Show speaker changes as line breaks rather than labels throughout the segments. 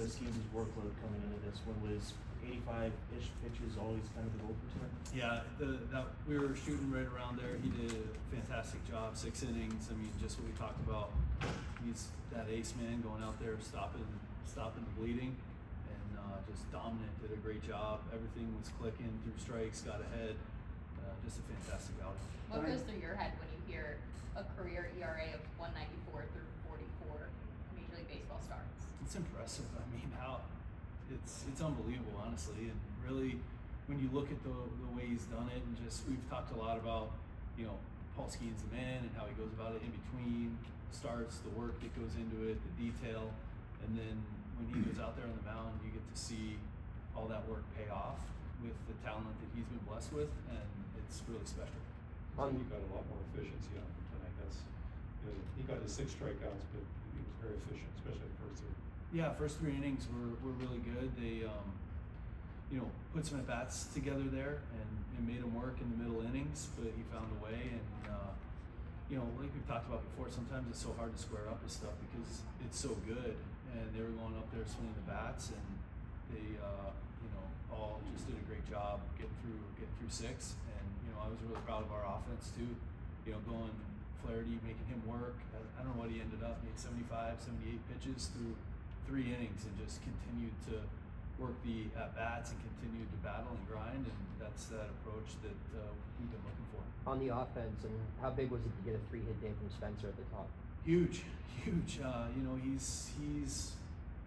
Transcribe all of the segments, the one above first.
the scheme's workload coming into this one? Was 85-ish pitches always kind of the goal for tonight?
Yeah, we were shooting right around there. He did a fantastic job, 6 innings. I mean, just what we talked about. He's that ace man going out there, stopping the bleeding, and just dominant. Did a great job. Everything was clicking through strikes, got ahead. Just a fantastic outing.
What goes through your head when you hear a career ERA of 194 through 44 Major League Baseball starts?
It's impressive. I mean, it's unbelievable, honestly. And really, when you look at the way he's done it, and just we've talked a lot about, Paul Skeens the man and how he goes about it in between starts, the work that goes into it, the detail, and then when he goes out there on the mound, you get to see all that work pay off with the talent that he's been blessed with, and it's really special.
He got a lot more efficiency out of him tonight. He got his 6 strikeouts, but he was very efficient, especially the first 3.
Yeah, first 3 innings were really good. They, put some at bats together there and made him work in the middle innings, but he found a way. And like we've talked about before, sometimes it's so hard to square up with stuff because it's so good. And they were going up there swinging the bats, and they, all just did a great job getting through 6. And I was really proud of our offense too. Going Flaherty, making him work. I don't know what he ended up, maybe 75, 78 pitches through 3 innings, and just continued to work the at-bats and continued to battle and grind, and that's that approach that we've been looking for.
On the offense, and how big was it to get a 3-hit day from Spencer at the top?
Huge. He's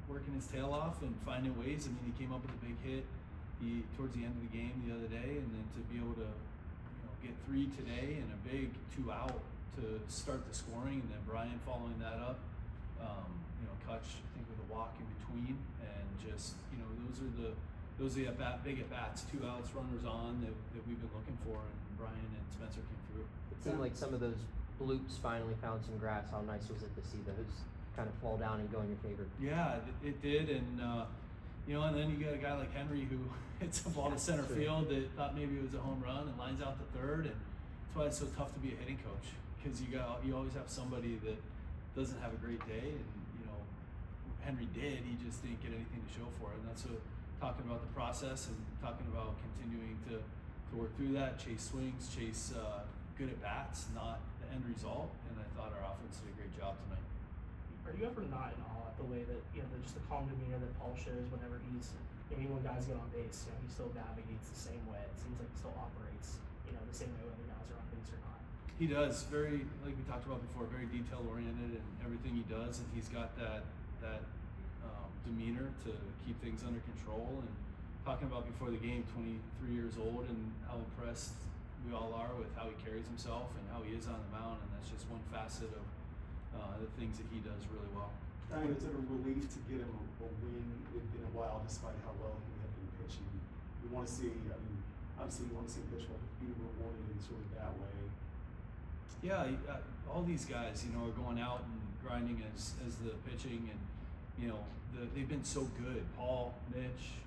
working his tail off and finding ways. I mean, he came up with a big hit towards the end of the game the other day, and then to be able to get 3 today and a big 2 out to start the scoring, and then Brian following that up. Kutch, I think, with a walk in between, and just those are the big at bats, 2 outs, runners on that we've been looking for, and Brian and Spencer came through.
It seemed like some of those bloops finally found some grass. How nice was it to see those kind of fall down and go in your favor?
Yeah, it did, and and then you got a guy like Henry who hits a ball to center field that thought maybe it was a home run and lines out to third, and that's why it's so tough to be a hitting coach, because you always have somebody that doesn't have a great day, and Henry did. He just didn't get anything to show for it, and that's what talking about the process and talking about continuing to work through that, chase swings, chase good at bats, not the end result. And I thought our offense did a great job tonight.
Are you ever not in awe at the way that just the calm demeanor that Paul shows whenever he's when guys get on base, he still navigates the same way. It seems like he still operates the same way whether guys are on base or not.
He does, very, like we talked about before, very detail oriented in everything he does, and he's got that demeanor to keep things under control. And talking about before the game, 23 years old, and how impressed we all are with how he carries himself and how he is on the mound, and that's just one facet of the things that he does really well.
It's a relief to get him a win. It's been a while, despite how well he had been pitching. We want to see, obviously you want to see him pitch well, be rewarded in sort of that way.
Yeah, all these guys, are going out and grinding as the pitching, and they've been so good. Paul, Mitch,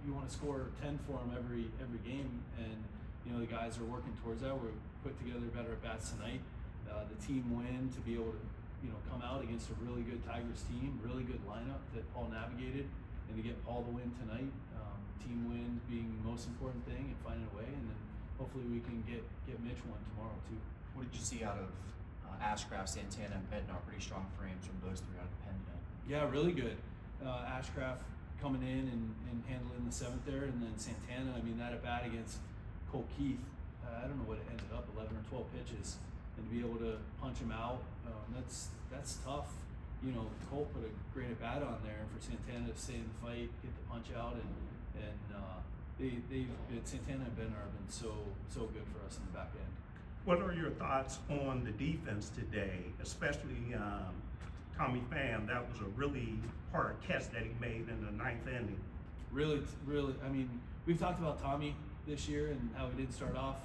you want to score 10 for them every game, and the guys are working towards that. We put together better at bats tonight. The team win, to be able to come out against a really good Tigers team, really good lineup that Paul navigated, and to get Paul to win tonight. Team win being the most important thing, and finding a way, and then hopefully we can get Mitch one tomorrow too.
What did you see out of Ashcraft, Santana, and Bednar? Pretty strong frames from those 3 out of the pen tonight. Yeah,
really good. Ashcraft coming in and handling the 7th there, and then Santana, that at bat against Cole Keith, I don't know what it ended up, 11 or 12 pitches, and to be able to punch him out, that's tough. Cole put a great at bat on there, and for Santana to stay in the fight, get the punch out, and Santana and Bednar have been so good for us in the back end.
What are your thoughts on the defense today, especially Tommy Pham? That was a really hard catch that he made in the 9th inning.
Really, we've talked about Tommy this year and how he didn't start off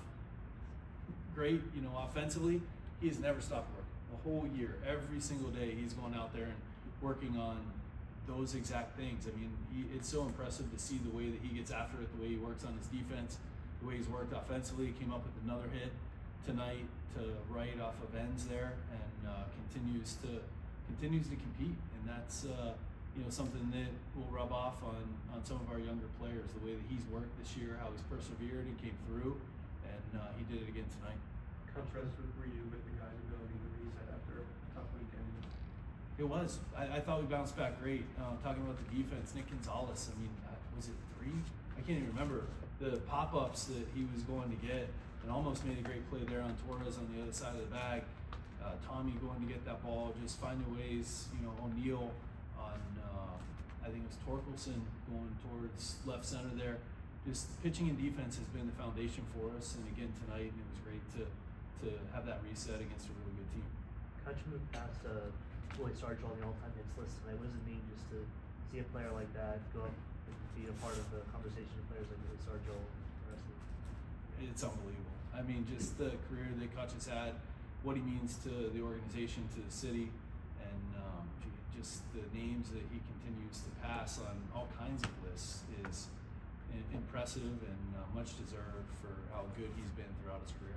great, offensively. He has never stopped working the whole year. Every single day he's going out there and working on those exact things. It's so impressive to see the way that he gets after it, the way he works on his defense, the way he's worked offensively. He came up with another hit tonight to right off of ends there, and continues to compete, and that's something that will rub off on some of our younger players. The way that he's worked this year, how he's persevered and came through, and he did it again tonight.
How impressed were you with the guys' ability to reset after a tough weekend?
It was. I thought we bounced back great. Talking about the defense, Nick Gonzalez, I mean, was it 3? I can't even remember. The pop-ups that he was going to get, and almost made a great play there on Torres on the other side of the bag. Tommy going to get that ball, just finding ways, O'Neal on, I think it was Torkelson going towards left center there. Just pitching and defense has been the foundation for us, and again tonight, it was great to have that reset against a really good team.
How'd you move past Willie Stargell on the all-time hits list tonight? What does it mean just to see a player like that go up and be a part of the conversation of players like Willie Stargell and the rest of them?
It's unbelievable. I mean, just the career that Kutch has had, what he means to the organization, to the city, and just the names that he continues to pass on all kinds of lists is impressive and much deserved for how good he's been throughout his career.